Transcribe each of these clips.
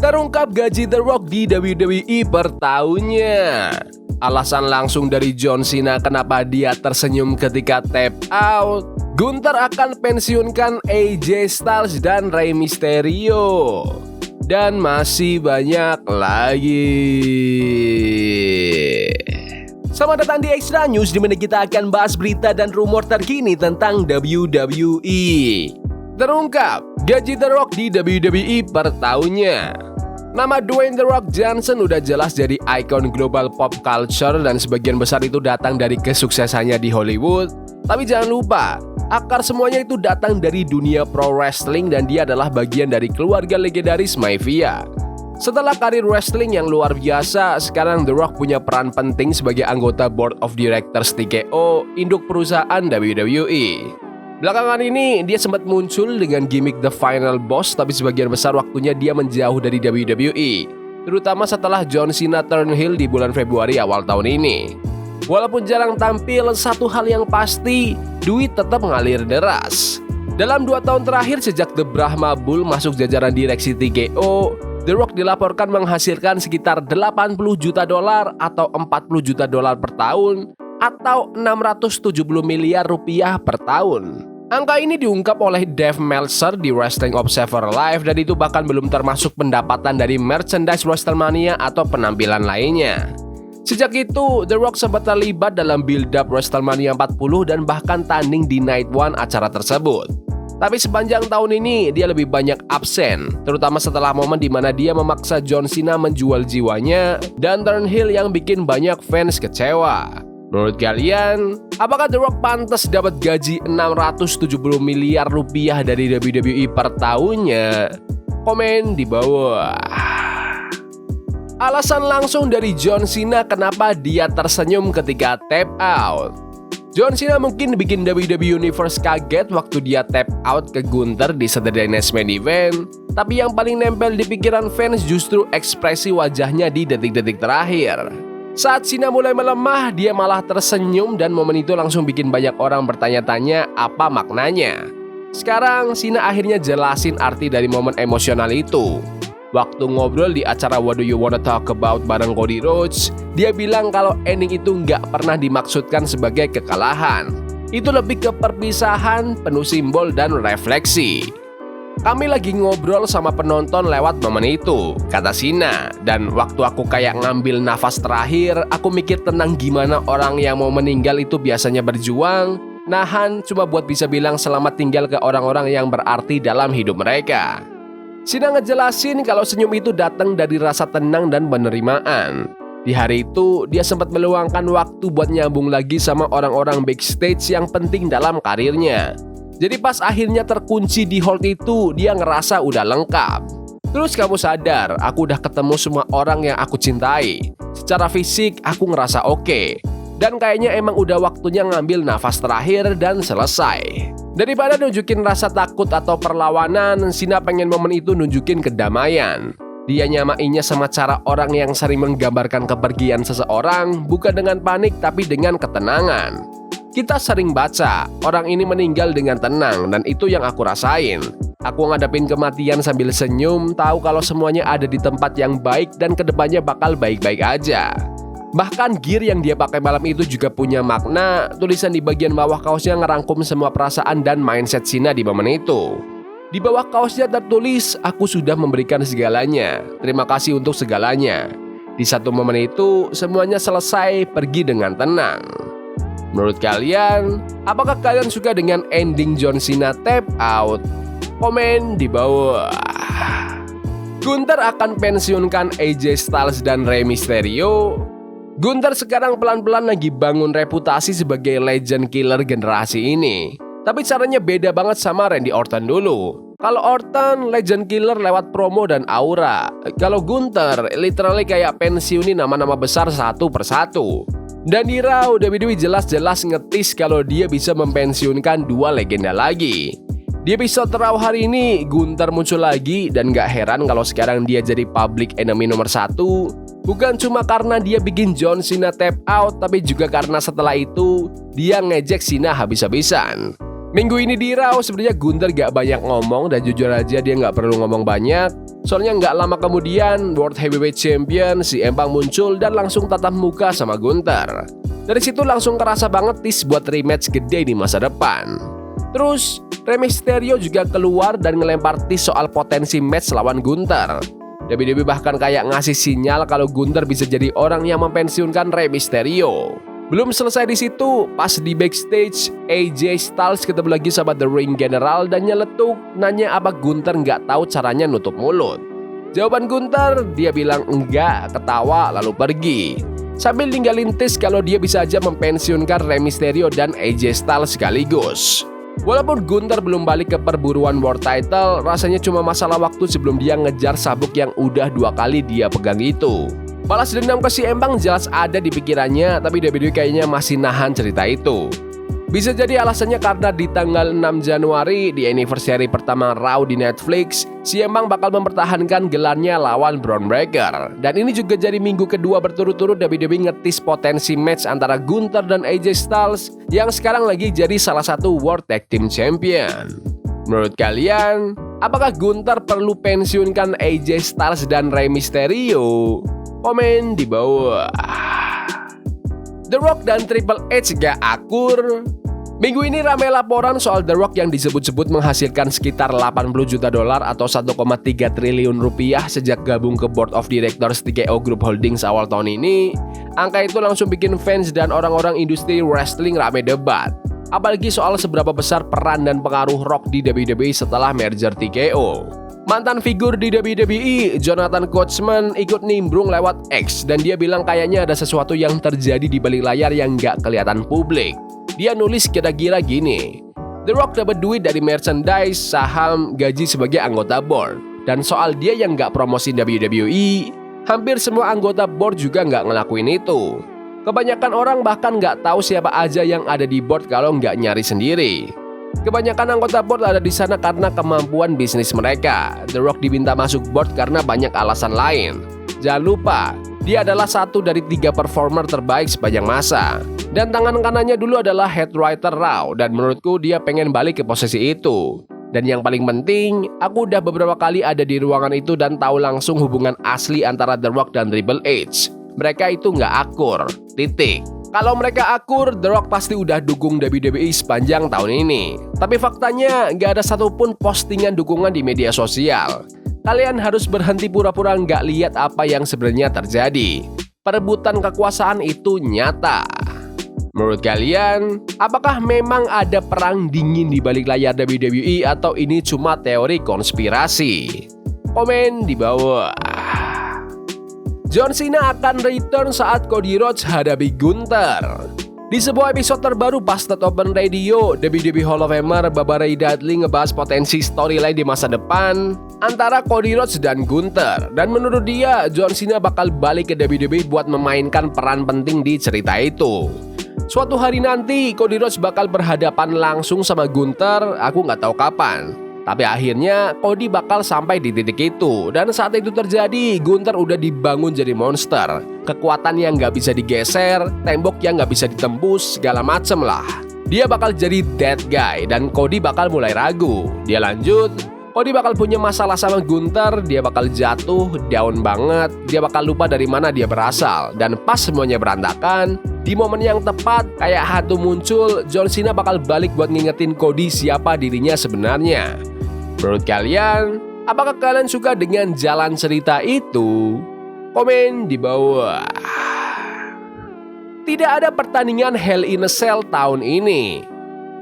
Terungkap gaji The Rock di WWE per tahunnya. Alasan langsung dari John Cena kenapa dia tersenyum ketika tap out. Gunther akan pensiunkan AJ Styles dan Rey Mysterio. Dan masih banyak lagi. Selamat datang di Extra News, di mana kita akan bahas berita dan rumor terkini tentang WWE. Terungkap gaji The Rock di WWE per tahunnya. Nama Dwayne The Rock Johnson udah jelas jadi ikon global pop culture dan sebagian besar itu datang dari kesuksesannya di Hollywood. Tapi jangan lupa, akar semuanya itu datang dari dunia pro wrestling dan dia adalah bagian dari keluarga legendaris Mafia. Setelah karir wrestling yang luar biasa, sekarang The Rock punya peran penting sebagai anggota Board of Directors TKO, induk perusahaan WWE. Belakangan ini, dia sempat muncul dengan gimmick The Final Boss, tapi sebagian besar waktunya dia menjauh dari WWE, terutama setelah John Cena turn heel di bulan Februari awal tahun ini. Walaupun jarang tampil, satu hal yang pasti, duit tetap mengalir deras. Dalam 2 tahun terakhir sejak The Brahma Bull masuk jajaran direksi TKO, The Rock dilaporkan menghasilkan sekitar $80 juta atau $40 juta per tahun, atau 670 miliar rupiah per tahun. Angka ini diungkap oleh Dave Meltzer di Wrestling Observer Live dan itu bahkan belum termasuk pendapatan dari merchandise WrestleMania atau penampilan lainnya. Sejak itu, The Rock sempat terlibat dalam build-up WrestleMania 40 dan bahkan tanding di Night One acara tersebut. Tapi sepanjang tahun ini, dia lebih banyak absen, terutama setelah momen di mana dia memaksa John Cena menjual jiwanya dan turn heel yang bikin banyak fans kecewa. Menurut kalian, apakah The Rock pantas dapat gaji 670 miliar rupiah dari WWE per tahunnya? Komen di bawah. Alasan langsung dari John Cena kenapa dia tersenyum ketika tap out. John Cena mungkin bikin WWE Universe kaget waktu dia tap out ke Gunther di Saturday Night's Main Event, tapi yang paling nempel di pikiran fans justru ekspresi wajahnya di detik-detik terakhir. Saat Cena mulai melemah, dia malah tersenyum dan momen itu langsung bikin banyak orang bertanya-tanya apa maknanya. Sekarang, Cena akhirnya jelasin arti dari momen emosional itu. Waktu ngobrol di acara What Do You Wanna Talk About bareng Cody Rhodes, dia bilang kalau ending itu nggak pernah dimaksudkan sebagai kekalahan. Itu lebih ke perpisahan, penuh simbol dan refleksi. Kami lagi ngobrol sama penonton lewat momen itu, kata Cena. Dan waktu aku kayak ngambil nafas terakhir, aku mikir tentang gimana orang yang mau meninggal itu biasanya berjuang, nahan cuma buat bisa bilang selamat tinggal ke orang-orang yang berarti dalam hidup mereka. Cena ngejelasin kalau senyum itu datang dari rasa tenang dan penerimaan. Di hari itu, dia sempat meluangkan waktu buat nyambung lagi sama orang-orang backstage yang penting dalam karirnya. Jadi pas akhirnya terkunci di hold itu, dia ngerasa udah lengkap. Terus kamu sadar, aku udah ketemu semua orang yang aku cintai. Secara fisik, aku ngerasa oke. Dan kayaknya emang udah waktunya ngambil nafas terakhir dan selesai. Daripada nunjukin rasa takut atau perlawanan, Cena pengen momen itu nunjukin kedamaian. Dia nyamainnya sama cara orang yang sering menggambarkan kepergian seseorang, bukan dengan panik tapi dengan ketenangan. Kita sering baca, orang ini meninggal dengan tenang dan itu yang aku rasain. Aku ngadepin kematian sambil senyum, tahu kalau semuanya ada di tempat yang baik dan kedepannya bakal baik-baik aja. Bahkan gear yang dia pakai malam itu juga punya makna, tulisan di bagian bawah kaosnya ngerangkum semua perasaan dan mindset Cena di momen itu. Di bawah kaosnya tertulis, aku sudah memberikan segalanya, terima kasih untuk segalanya. Di satu momen itu, semuanya selesai pergi dengan tenang. Menurut kalian, apakah kalian suka dengan ending John Cena tap out? Komen di bawah. Gunther akan pensiunkan AJ Styles dan Rey Mysterio. Gunther sekarang pelan-pelan lagi bangun reputasi sebagai legend killer generasi ini. Tapi caranya beda banget sama Randy Orton dulu. Kalau Orton legend killer lewat promo dan aura. Kalau Gunther literally kayak pensiunin nama-nama besar satu persatu. Dan di Raw, WWE jelas-jelas ngetis kalau dia bisa mempensiunkan 2 legenda lagi. Di episode Raw hari ini, Gunther muncul lagi dan gak heran kalau sekarang dia jadi public enemy nomor 1. Bukan cuma karena dia bikin John Cena tap out, tapi juga karena setelah itu dia ngejek Cena habis-habisan. Minggu ini di Raw sebenarnya Gunther gak banyak ngomong dan jujur aja dia gak perlu ngomong banyak. Soalnya gak lama kemudian World Heavyweight Champion CM Punk muncul dan langsung tatap muka sama Gunther. Dari situ langsung kerasa banget tis buat rematch gede di masa depan. Terus Rey Mysterio juga keluar dan ngelempar tis soal potensi match lawan Gunther. WWE bahkan kayak ngasih sinyal kalau Gunther bisa jadi orang yang mempensiunkan Rey Mysterio. Belum selesai di situ, pas di backstage, AJ Styles ketemu lagi sama The Ring General dan nyeletuk nanya apa Gunther nggak tahu caranya nutup mulut. Jawaban Gunther, dia bilang enggak, ketawa lalu pergi. Sambil ninggalin tis kalau dia bisa aja mempensiunkan Rey Mysterio dan AJ Styles sekaligus. Walaupun Gunther belum balik ke perburuan World Title, rasanya cuma masalah waktu sebelum dia ngejar sabuk yang udah 2 kali dia pegang itu. Balas dendam ke CM Punk jelas ada di pikirannya, tapi WWE kayaknya masih nahan cerita itu. Bisa jadi alasannya karena di tanggal 6 Januari di anniversary pertama Raw di Netflix, CM Punk bakal mempertahankan gelarnya lawan Bron Breakker. Dan ini juga jadi minggu kedua berturut-turut WWE ngetis potensi match antara Gunther dan AJ Styles yang sekarang lagi jadi salah satu World Tag Team Champion. Menurut kalian, apakah Gunther perlu pensiunkan AJ Styles dan Rey Mysterio? Komen di bawah. The Rock dan Triple H gak akur. Minggu ini ramai laporan soal The Rock yang disebut-sebut menghasilkan sekitar 80 juta dolar atau 1,3 triliun rupiah sejak gabung ke Board of Directors TKO Group Holdings awal tahun ini. Angka itu langsung bikin fans dan orang-orang industri wrestling ramai debat. Apalagi soal seberapa besar peran dan pengaruh Rock di WWE setelah merger TKO. Mantan figur di WWE, Jonathan Coachman, ikut nimbrung lewat X dan dia bilang kayaknya ada sesuatu yang terjadi di balik layar yang gak kelihatan publik. Dia nulis kira-kira gini, The Rock dapat duit dari merchandise, saham, gaji sebagai anggota board. Dan soal dia yang gak promosi WWE, hampir semua anggota board juga gak ngelakuin itu. Kebanyakan orang bahkan gak tahu siapa aja yang ada di board kalau gak nyari sendiri. Kebanyakan anggota board ada di sana karena kemampuan bisnis mereka. The Rock diminta masuk board karena banyak alasan lain. Jangan lupa, dia adalah satu dari 3 performer terbaik sepanjang masa. Dan tangan kanannya dulu adalah head writer Raw, dan menurutku dia pengen balik ke posisi itu. Dan yang paling penting, aku udah beberapa kali ada di ruangan itu dan tahu langsung hubungan asli antara The Rock dan Triple H. Mereka itu nggak akur, titik. Kalau mereka akur, The Rock pasti udah dukung WWE sepanjang tahun ini. Tapi faktanya, nggak ada satupun postingan dukungan di media sosial. Kalian harus berhenti pura-pura nggak lihat apa yang sebenarnya terjadi. Perebutan kekuasaan itu nyata. Menurut kalian, apakah memang ada perang dingin di balik layar WWE atau ini cuma teori konspirasi? Komen di bawah. John Cena akan return saat Cody Rhodes hadapi Gunther. Di sebuah episode terbaru Busted Open Radio, WWE Hall of Famer Baba Ray Dudley ngebahas potensi storyline di masa depan antara Cody Rhodes dan Gunther. Dan menurut dia, John Cena bakal balik ke WWE buat memainkan peran penting di cerita itu. Suatu hari nanti, Cody Rhodes bakal berhadapan langsung sama Gunther, aku nggak tahu kapan. Tapi akhirnya Cody bakal sampai di titik itu. Dan saat itu terjadi, Gunther udah dibangun jadi monster. Kekuatan yang gak bisa digeser, tembok yang gak bisa ditembus, segala macem lah. Dia bakal jadi dead guy dan Cody bakal mulai ragu. Dia lanjut, Cody bakal punya masalah sama Gunther, dia bakal jatuh, down banget, dia bakal lupa dari mana dia berasal. Dan pas semuanya berantakan, di momen yang tepat, kayak hantu muncul, John Cena bakal balik buat ngingetin Cody siapa dirinya sebenarnya. Menurut kalian, apakah kalian suka dengan jalan cerita itu? Komen di bawah. Tidak ada pertandingan Hell in a Cell tahun ini.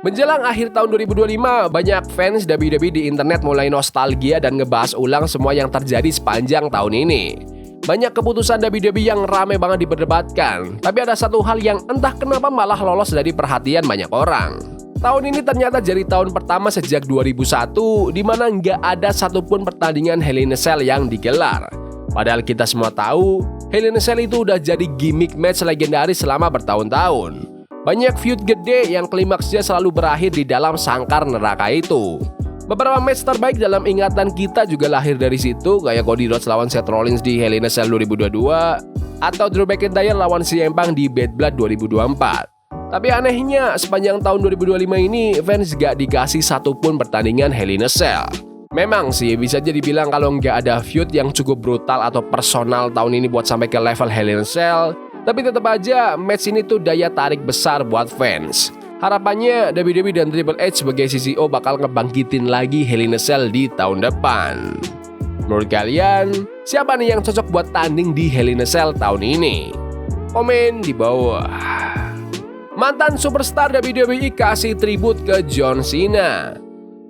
Menjelang akhir tahun 2025, banyak fans WWE di internet mulai nostalgia dan ngebahas ulang semua yang terjadi sepanjang tahun ini. Banyak keputusan WWE yang ramai banget diperdebatkan, tapi ada satu hal yang entah kenapa malah lolos dari perhatian banyak orang. Tahun ini ternyata jadi tahun pertama sejak 2001 di mana nggak ada satupun pertandingan Hell in a Cell yang digelar. Padahal kita semua tahu, Hell in a Cell itu udah jadi gimmick match legendaris selama bertahun-tahun. Banyak feud gede yang klimaksnya selalu berakhir di dalam sangkar neraka itu. Beberapa match terbaik dalam ingatan kita juga lahir dari situ, kayak Cody Rhodes lawan Seth Rollins di Hell in a Cell 2022 atau Drew McIntyre lawan CM Punk di Bad Blood 2024. Tapi anehnya, sepanjang tahun 2025 ini, Vince gak dikasih satupun pertandingan Hell in a Cell. Memang sih, bisa jadi bilang kalau nggak ada feud yang cukup brutal atau personal tahun ini buat sampai ke level Hell in a Cell, tapi tetap aja, match ini tuh daya tarik besar buat fans. Harapannya, WWE dan Triple H sebagai CCO bakal ngebangkitin lagi Hell in a Cell di tahun depan. Menurut kalian, siapa nih yang cocok buat tanding di Hell in a Cell tahun ini? Komen di bawah. Mantan superstar WWE kasih tribut ke John Cena.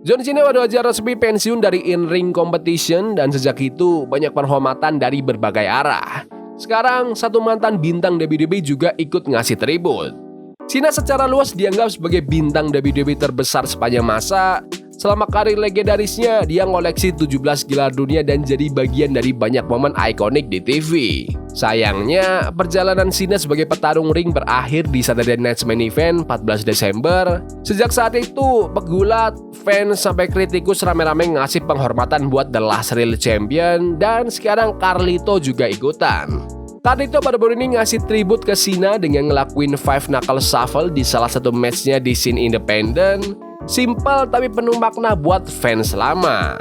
John Cena baru aja resmi pensiun dari in-ring competition dan sejak itu banyak penghormatan dari berbagai arah. Sekarang satu mantan bintang WWE juga ikut ngasih tribut. Cena secara luas dianggap sebagai bintang WWE terbesar sepanjang masa. Selama karir legendarisnya, dia ngoleksi 17 gelar dunia dan jadi bagian dari banyak momen ikonik di TV. Sayangnya, perjalanan Cena sebagai petarung ring berakhir di Saturday Night Main Event 14 Desember. Sejak saat itu, pegulat, fans, sampai kritikus rame-rame ngasih penghormatan buat The Last Real Champion, dan sekarang Carlito juga ikutan. Carlito baru-baru ini ngasih tribut ke Cena dengan ngelakuin Five Knuckle Shuffle di salah satu matchnya di scene independent. Simple tapi penuh makna buat fans lama.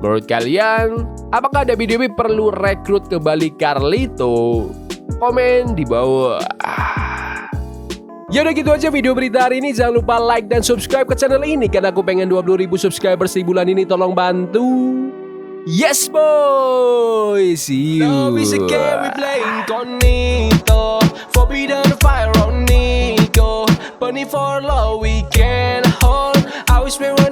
Menurut kalian, apakah WWE perlu rekrut kembali Carlito? Komen di bawah. Ya udah gitu aja video berita hari ini. Jangan lupa like dan subscribe ke channel ini karena aku pengen 20.000 subscribers di bulan ini. Tolong bantu. Yes boy, see you. Love is a game we play incognito. Forbidden fire on Nico. Burning for love we can hold. I wish we were